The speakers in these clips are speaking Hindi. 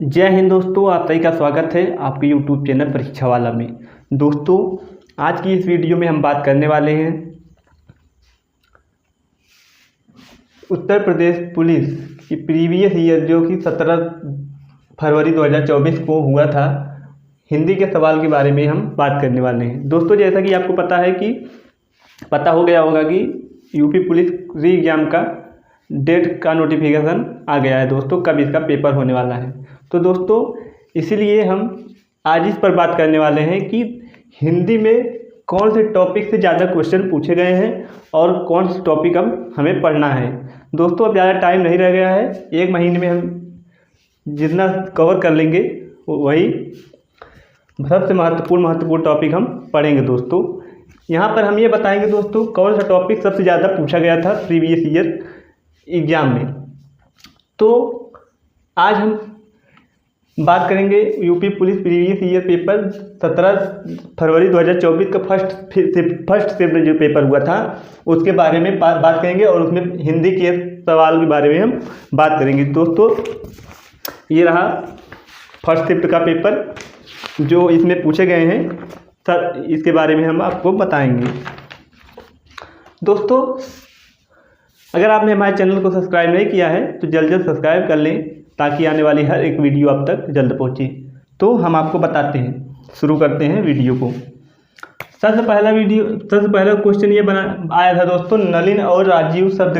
जय हिंद दोस्तों, आप सभी का स्वागत है आपके यूट्यूब चैनल परीक्षा वाला में। दोस्तों, आज की इस वीडियो में हम बात करने वाले हैं उत्तर प्रदेश पुलिस की प्रीवियस ईयर जो कि 17 फरवरी 2024 को हुआ था, हिंदी के सवाल के बारे में हम बात करने वाले हैं। दोस्तों, जैसा कि आपको पता हो गया होगा कि यूपी पुलिस री एग्ज़ाम का डेट का नोटिफिकेशन आ गया है दोस्तों, कब इसका पेपर होने वाला है। तो दोस्तों, इसीलिए हम आज इस पर बात करने वाले हैं कि हिंदी में कौन से टॉपिक से ज़्यादा क्वेश्चन पूछे गए हैं और कौन से टॉपिक अब हमें पढ़ना है। दोस्तों, अब ज़्यादा टाइम नहीं रह गया है, एक महीने में हम जितना कवर कर लेंगे वही सबसे महत्वपूर्ण टॉपिक हम पढ़ेंगे। दोस्तों, यहाँ पर हम ये बताएंगे दोस्तों कौन सा टॉपिक सबसे ज़्यादा पूछा गया था प्रीवियस ईयर एग्ज़ाम में। तो आज हम बात करेंगे UP police previous year paper 17 फरवरी 2024 का फर्स्ट शिफ्ट में जो पेपर हुआ था उसके बारे में बात करेंगे और उसमें हिंदी के सवाल के बारे में हम बात करेंगे। दोस्तों, ये रहा फर्स्ट शिफ्ट का पेपर जो इसमें पूछे गए हैं सर, इसके बारे में हम आपको बताएंगे। दोस्तों, अगर आपने हमारे चैनल को सब्सक्राइब नहीं किया है तो जल्द सब्सक्राइब कर लें ताकि आने वाली हर एक वीडियो आप तक जल्द पहुंचे। तो हम आपको बताते हैं, शुरू करते हैं वीडियो को। सबसे पहला क्वेश्चन ये आया था दोस्तों, नलिन और राजीव शब्द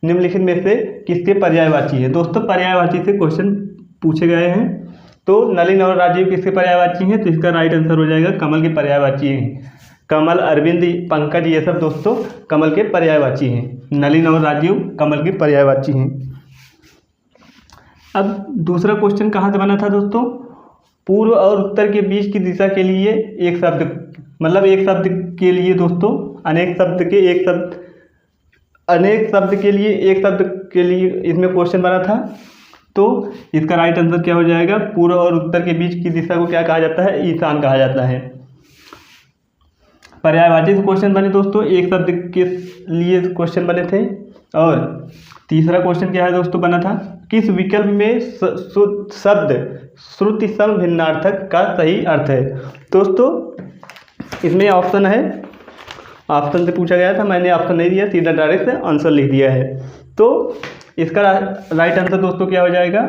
निम्नलिखित में से किसके पर्यायवाची है। दोस्तों, पर्यायवाची से क्वेश्चन पूछे गए हैं, तो नलिन और राजीव किसके पर्यायवाची हैं, तो इसका राइट आंसर हो जाएगा कमल के पर्यायवाची हैं। कमल, अरविंद, पंकज, ये सब दोस्तों कमल के पर्यायवाची हैं। नलिन और राजीव कमल के पर्यायवाची हैं। अब दूसरा क्वेश्चन कहाँ से बना था दोस्तों, पूर्व और उत्तर के बीच की दिशा के लिए एक शब्द, मतलब एक शब्द के लिए दोस्तों अनेक शब्द के लिए इसमें क्वेश्चन बना था। तो इसका राइट आंसर क्या हो जाएगा, पूर्व और उत्तर के बीच की दिशा को क्या कहा जाता है, ईशान कहा जाता है। पर्यायवाची से क्वेश्चन बने दोस्तों, एक शब्द के लिए क्वेश्चन बने थे। और तीसरा क्वेश्चन क्या है दोस्तों, बना था किस विकल्प में शब्द श्रुति सम भिन्नार्थक का सही अर्थ है। दोस्तों, इसमें ऑप्शन है, ऑप्शन से पूछा गया था, मैंने ऑप्शन नहीं दिया, सीधा डायरेक्ट आंसर लिख दिया है। तो इसका राइट आंसर दोस्तों क्या हो जाएगा,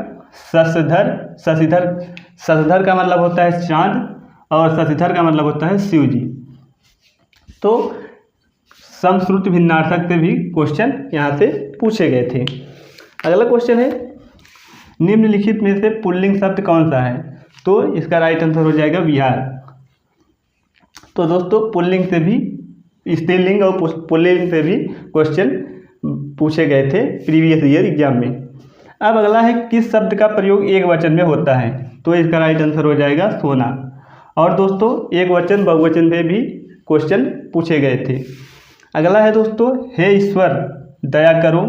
शशिधर का मतलब होता है चांद और शशिधर का मतलब होता है शिव जी। तो समश्रुति भिन्नार्थक से भी क्वेश्चन यहाँ से पूछे गए थे। अगला क्वेश्चन है, निम्नलिखित में से पुल्लिंग शब्द कौन सा है, तो इसका राइट आंसर हो जाएगा बिहार। तो दोस्तों, पुल्लिंग से भी, स्त्रीलिंग और पुल्लिंग से भी क्वेश्चन पूछे गए थे प्रीवियस ईयर एग्जाम में। अब अगला है, किस शब्द का प्रयोग एक वचन में होता है, तो इसका राइट आंसर हो जाएगा सोना। और दोस्तों, एक वचन बहुवचन में भी क्वेश्चन पूछे गए थे। अगला है दोस्तों, हे ईश्वर दया करो,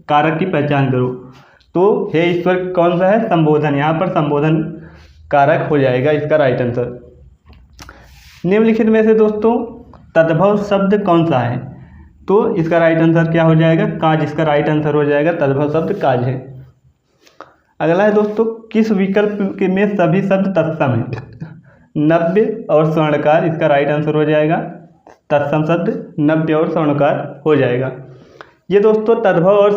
कारक की पहचान करो। तो हे ईश्वर कौन सा है, संबोधन, यहाँ पर संबोधन कारक हो जाएगा इसका राइट आंसर। निम्नलिखित में से दोस्तों तद्भव शब्द कौन सा है, तो इसका राइट आंसर क्या हो जाएगा, काज। इसका राइट आंसर हो जाएगा तद्भव शब्द काज है। अगला है दोस्तों, किस विकल्प के में सभी शब्द तत्सम है, नव्य और स्वर्णकार। इसका राइट आंसर हो जाएगा तत्सम शब्द नव्य और स्वर्णकार हो जाएगा। ये दोस्तों तद्भव और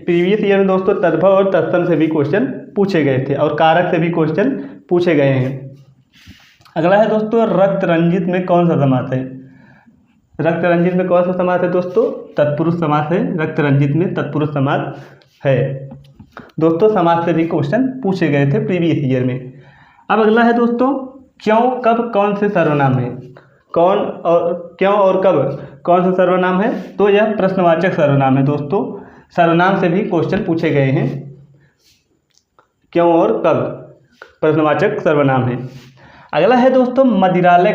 प्रीवियस ईयर में दोस्तों तद्भव और तत्सम से भी क्वेश्चन पूछे गए थे और कारक से भी क्वेश्चन पूछे गए हैं। अगला है दोस्तों, रक्त रंजित में कौन सा समास है। रक्त रंजित में कौन सा समास है दोस्तों, तत्पुरुष समास है। रक्त रंजित में तत्पुरुष समास है। दोस्तों, समास से भी क्वेश्चन पूछे गए थे प्रीवियस ईयर में। अब अगला है दोस्तों, क्यों कब कौन से सर्वनाम है, क्यों और कब कौन सा सर्वनाम है, तो यह प्रश्नवाचक सर्वनाम है। दोस्तों, सर्वनाम से भी क्वेश्चन पूछे गए हैं, क्यों और कब प्रश्नवाचक सर्वनाम है। अगला है दोस्तों, मदिरालय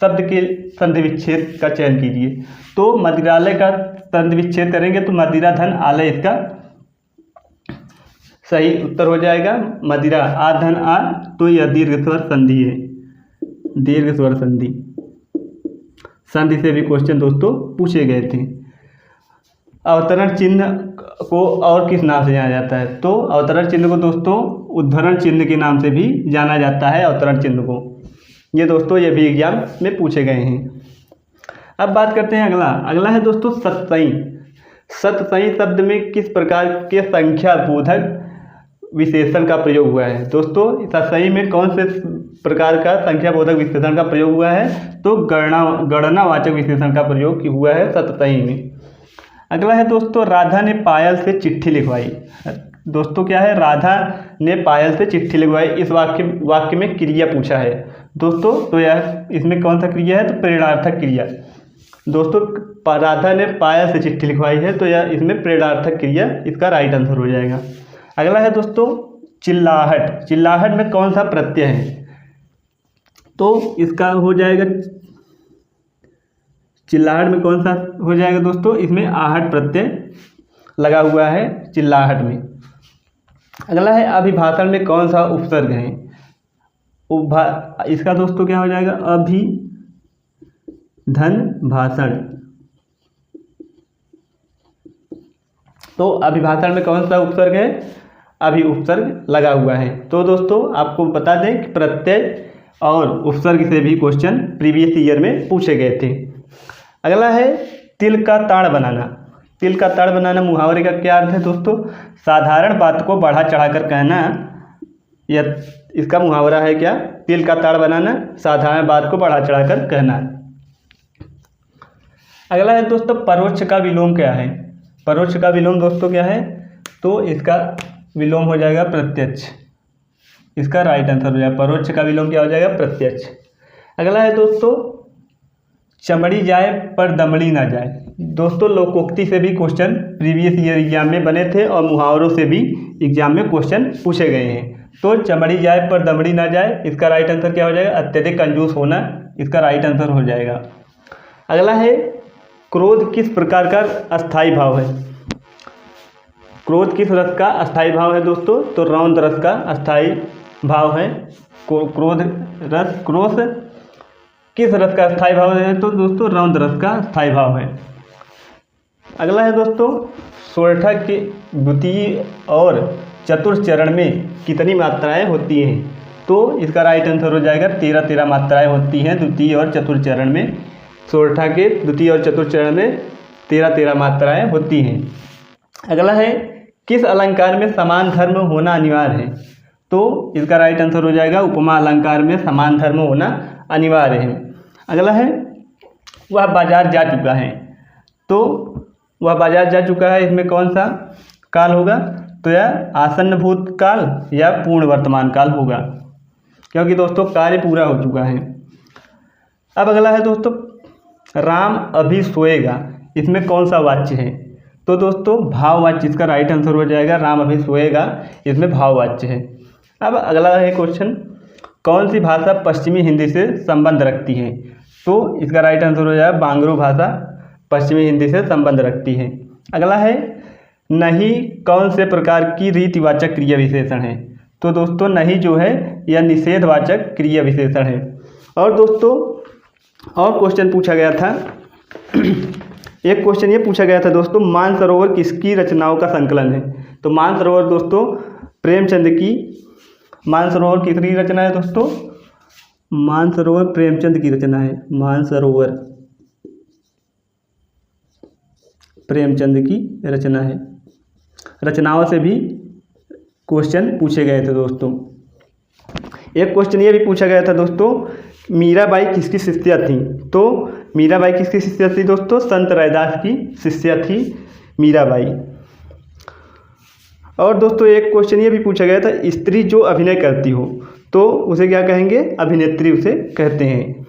शब्द के संधि विच्छेद का चयन कीजिए। तो मदिरालय का संधि विच्छेद करेंगे तो मदिरा धन आलय इसका सही उत्तर हो जाएगा। मदिरा आ धन आ, तो यह दीर्घ स्वर संधि है, दीर्घ स्वर संधि से भी क्वेश्चन दोस्तों पूछे गए थे। अवतरण चिन्ह को और किस नाम से जाना जाता है? तो अवतरण चिन्ह को दोस्तों उद्धरण चिन्ह के नाम से भी जाना जाता है अवतरण चिन्ह को। ये दोस्तों ये भी एग्जाम में पूछे गए हैं। अब बात करते हैं अगला है दोस्तों सतसई। सतसई शब्द में किस प्रकार के संख्या बोधक विशेषण का प्रयोग हुआ है? दोस्तों सतसई में कौन से प्रकार का संख्या बोधक विशेषण का प्रयोग हुआ है? तो गणनावाचक विशेषण का प्रयोग हुआ है सतसई में। अगला है दोस्तों राधा ने पायल से चिट्ठी लिखवाई। दोस्तों क्या है? राधा ने पायल से चिट्ठी लिखवाई। इस वाक्य में क्रिया पूछा है दोस्तों, तो यह इसमें कौन सा क्रिया है? तो प्रेरणार्थक क्रिया। दोस्तों राधा ने पायल से चिट्ठी लिखवाई है, तो यह इसमें प्रेरणार्थक क्रिया इसका राइट आंसर हो जाएगा। अगला है दोस्तों चिल्लाहट। चिल्लाहट में कौन सा प्रत्यय है? तो इसका हो जाएगा, चिल्लाहट में कौन सा हो जाएगा दोस्तों? इसमें आहट प्रत्यय लगा हुआ है चिल्लाहट में। अगला है अभिभाषण में कौन सा उपसर्ग है? इसका दोस्तों क्या हो जाएगा? अभिधन भाषण। तो अभिभाषण में कौन सा उपसर्ग है? अभी उपसर्ग लगा हुआ है। तो दोस्तों आपको बता दें कि प्रत्यय और उपसर्ग से भी क्वेश्चन प्रीवियस ईयर में पूछे गए थे। अगला है तिल का ताड़ बनाना। तिल का ताड़ बनाना मुहावरे का क्या अर्थ है दोस्तों? साधारण बात को बढ़ा चढ़ाकर कहना। यह इसका मुहावरा है क्या? तिल का ताड़ बनाना, साधारण बात को बढ़ा चढ़ाकर कहना। अगला है दोस्तों परोक्ष का विलोम क्या है? परोक्ष का विलोम दोस्तों क्या है? तो इसका विलोम हो जाएगा प्रत्यक्ष। इसका राइट आंसर हो जाएगा परोक्ष का विलोम क्या हो जाएगा? प्रत्यक्ष। अगला है दोस्तों चमड़ी जाए पर दमड़ी ना जाए। दोस्तों लोकोक्ति से भी क्वेश्चन प्रीवियस ईयर एग्जाम में बने थे और मुहावरों से भी एग्जाम में क्वेश्चन पूछे गए हैं। तो चमड़ी जाए पर दमड़ी ना जाए, इसका राइट आंसर क्या हो जाएगा? अत्यधिक कंजूस होना, इसका राइट आंसर हो जाएगा। अगला है क्रोध किस प्रकार का अस्थायी भाव है? क्रोध किस रस का अस्थायी भाव है दोस्तों? तो रौद्र रस का अस्थायी भाव है क्रोध रस। क्रोध किस रस का स्थायी भाव है? तो दोस्तों रौद्र रस का स्थायी भाव है। अगला है दोस्तों सोरठा के द्वितीय और चतुर्थ चरण में कितनी मात्राएं होती हैं? तो इसका राइट आंसर हो जाएगा 13 मात्राएं होती हैं द्वितीय और चतुर्थ चरण में। सोरठा के द्वितीय और चतुर्थ चरण में 13 मात्राएं होती हैं। अगला है किस अलंकार में समान धर्म होना अनिवार्य है? तो इसका राइट आंसर हो जाएगा उपमा अलंकार में समान धर्म होना अनिवार्य है। अगला है वह बाजार जा चुका है। तो वह बाजार जा चुका है, इसमें कौन सा काल होगा? तो यह आसन्न भूतकाल या पूर्ण वर्तमान काल होगा, क्योंकि दोस्तों कार्य पूरा हो चुका है। अब अगला है दोस्तों राम अभी सोएगा। इसमें कौन सा वाच्य है? तो दोस्तों भाववाच्य, इसका राइट आंसर हो जाएगा राम अभी सोएगा, इसमें भाववाच्य है। अब अगला है क्वेश्चन कौन सी भाषा पश्चिमी हिंदी से संबंध रखती है? तो इसका राइट आंसर हो जाएगा बांग्रो भाषा पश्चिमी हिंदी से संबंध रखती है। अगला है नहीं कौन से प्रकार की रीतिवाचक क्रिया विशेषण है? तो दोस्तों नहीं जो है यह निषेधवाचक क्रिया विशेषण है। और दोस्तों और क्वेश्चन पूछा गया था एक क्वेश्चन ये पूछा गया था दोस्तों मानसरोवर किसकी रचनाओं का संकलन है? तो मानसरोवर दोस्तों प्रेमचंद की, मानसरोवर किसकी रचना है दोस्तों? मानसरोवर प्रेमचंद की रचना है। मानसरोवर प्रेमचंद की रचना है। रचनाओं से भी क्वेश्चन पूछे गए थे दोस्तों। एक क्वेश्चन ये भी पूछा गया था दोस्तों मीराबाई किसकी शिष्या थी? तो मीराबाई किसकी शिष्या थी दोस्तों? संत रैदास की शिष्या थी मीराबाई। और दोस्तों एक क्वेश्चन ये भी पूछा गया था स्त्री जो अभिनय करती हो तो उसे क्या कहेंगे? अभिनेत्री उसे कहते हैं।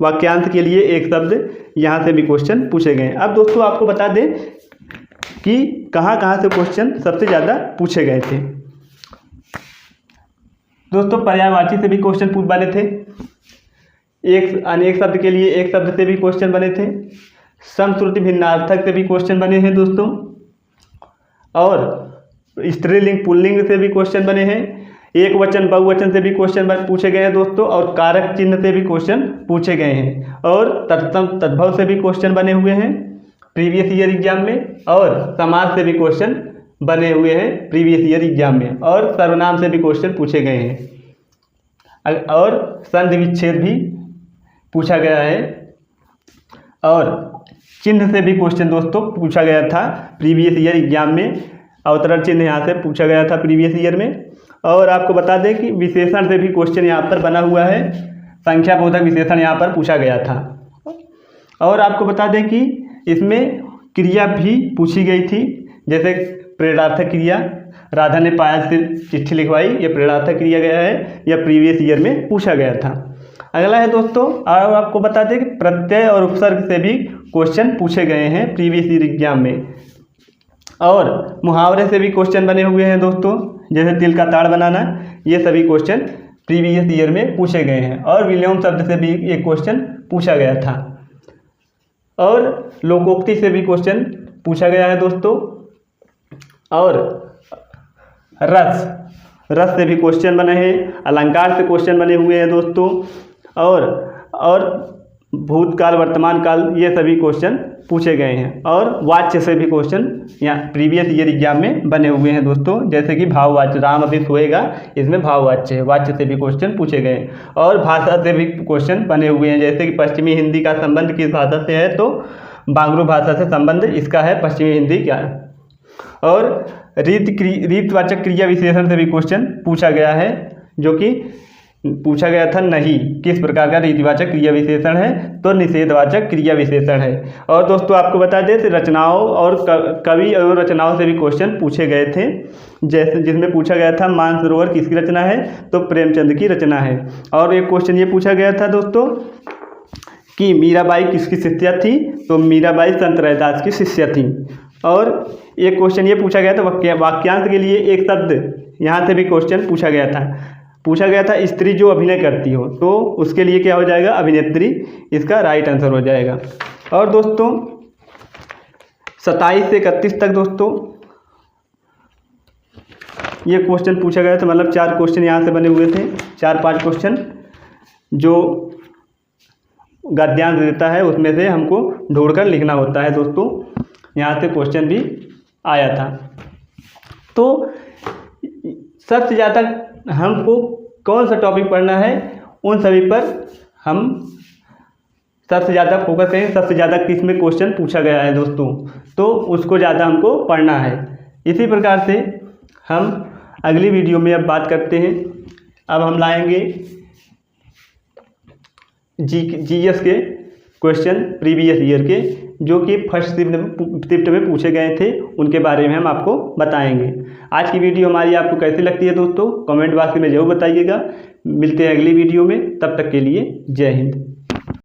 वाक्यांश के लिए एक शब्द यहाँ से भी क्वेश्चन पूछे गए। अब दोस्तों आपको बता दें कि कहाँ कहाँ से क्वेश्चन सबसे ज़्यादा पूछे गए थे। दोस्तों पर्यायवाची से भी क्वेश्चन बने थे, एक अनेक शब्द के लिए एक शब्द से भी क्वेश्चन बने थे, समश्रुति भिन्नार्थक से भी क्वेश्चन बने हैं दोस्तों, और स्त्रीलिंग पुल्लिंग से भी क्वेश्चन बने हैं, एक वचन बहुवचन से भी क्वेश्चन पूछे गए हैं दोस्तों, और कारक चिन्ह से भी क्वेश्चन पूछे गए हैं, और तत्सम तद्भव से भी क्वेश्चन बने हुए हैं, प्रीवियस ईयर एग्जाम में, और समाज से भी क्वेश्चन बने हुए हैं प्रीवियस ईयर एग्जाम में, और सर्वनाम से भी क्वेश्चन पूछे गए हैं, और संधि विच्छेद भी पूछा गया है, और चिन्ह से भी क्वेश्चन दोस्तों पूछा गया था प्रीवियस ईयर एग्जाम में। अवतरण चिन्ह यहाँ से पूछा गया था प्रीवियस ईयर में। और आपको बता दें कि विशेषण से भी क्वेश्चन यहाँ पर बना हुआ है, संख्या बोधक विशेषण यहाँ पर पूछा गया था। और आपको बता दें कि इसमें क्रिया भी पूछी गई थी, जैसे प्रेरणार्थक क्रिया, राधा ने पायल से चिट्ठी लिखवाई, ये प्रेरणार्थक क्रिया गया है, यह प्रीवियस ईयर में पूछा गया था। अगला है दोस्तों, और आपको बता दें कि प्रत्यय और उपसर्ग से भी क्वेश्चन पूछे गए हैं प्रीवियस ईयर एग्जाम में, और मुहावरे से भी क्वेश्चन बने हुए हैं दोस्तों, जैसे तिल का ताड़ बनाना, ये सभी क्वेश्चन प्रीवियस ईयर में पूछे गए हैं। और विलोम शब्द से भी एक क्वेश्चन पूछा गया था, और लोकोक्ति से भी क्वेश्चन पूछा गया है दोस्तों, और रस से भी क्वेश्चन बने हैं, अलंकार से क्वेश्चन बने हुए हैं दोस्तों, और भूतकाल वर्तमान काल ये सभी क्वेश्चन पूछे गए हैं, और वाच्य से भी क्वेश्चन यहाँ प्रीवियस ईयर एग्जाम में बने हुए हैं दोस्तों, जैसे कि भाववाच्य, राम अभी सोएगा, इसमें भाववाच्य है, वाच्य से भी क्वेश्चन पूछे गए हैं। और भाषा से भी क्वेश्चन बने हुए हैं, जैसे कि पश्चिमी हिंदी का संबंध किस भाषा से है, तो बांग्रू भाषा से संबंध इसका है पश्चिमी हिंदी का। और रीतवाचक क्रिया विशेषण से भी क्वेश्चन पूछा गया है, जो कि पूछा गया था नहीं, किस प्रकार का रीतिवाचक क्रिया विशेषण है, तो निषेधवाचक क्रिया विशेषण है। और दोस्तों आपको बता दें रचनाओं और कवि और रचनाओं से भी क्वेश्चन पूछे गए थे, जैसे जिसमें पूछा गया था मानसरोवर किसकी रचना है, तो प्रेमचंद की रचना है। और एक क्वेश्चन ये पूछा गया था दोस्तों कि मीराबाई किसकी शिष्या थी, तो मीराबाई संत रैदास की शिष्या थी। और एक क्वेश्चन ये पूछा गया था वाक्यांश के लिए एक शब्द, यहाँ से भी क्वेश्चन पूछा गया था स्त्री जो अभिनय करती हो, तो उसके लिए क्या हो जाएगा, अभिनेत्री, इसका राइट आंसर हो जाएगा। और दोस्तों 27 से 31 तक दोस्तों ये क्वेश्चन पूछा गया था, मतलब 4 क्वेश्चन यहाँ से बने हुए थे, 4-5 क्वेश्चन जो गद्यांश देता है उसमें से हमको ढूंढकर लिखना होता है दोस्तों, यहाँ से क्वेश्चन भी आया था। तो सबसे ज़्यादा हमको कौन सा टॉपिक पढ़ना है, उन सभी पर हम सबसे ज़्यादा फोकस करें, सबसे ज़्यादा किस में क्वेश्चन पूछा गया है दोस्तों, तो उसको ज़्यादा हमको पढ़ना है। इसी प्रकार से हम अगली वीडियो में अब बात करते हैं। अब हम लाएंगे जीएस के क्वेश्चन प्रीवियस ईयर के, जो कि फर्स्ट शिफ्ट में पूछे गए थे, उनके बारे में हम आपको बताएंगे। आज की वीडियो हमारी आपको कैसी लगती है दोस्तों, कमेंट बॉक्स में जरूर बताइएगा। मिलते हैं अगली वीडियो में, तब तक के लिए जय हिंद।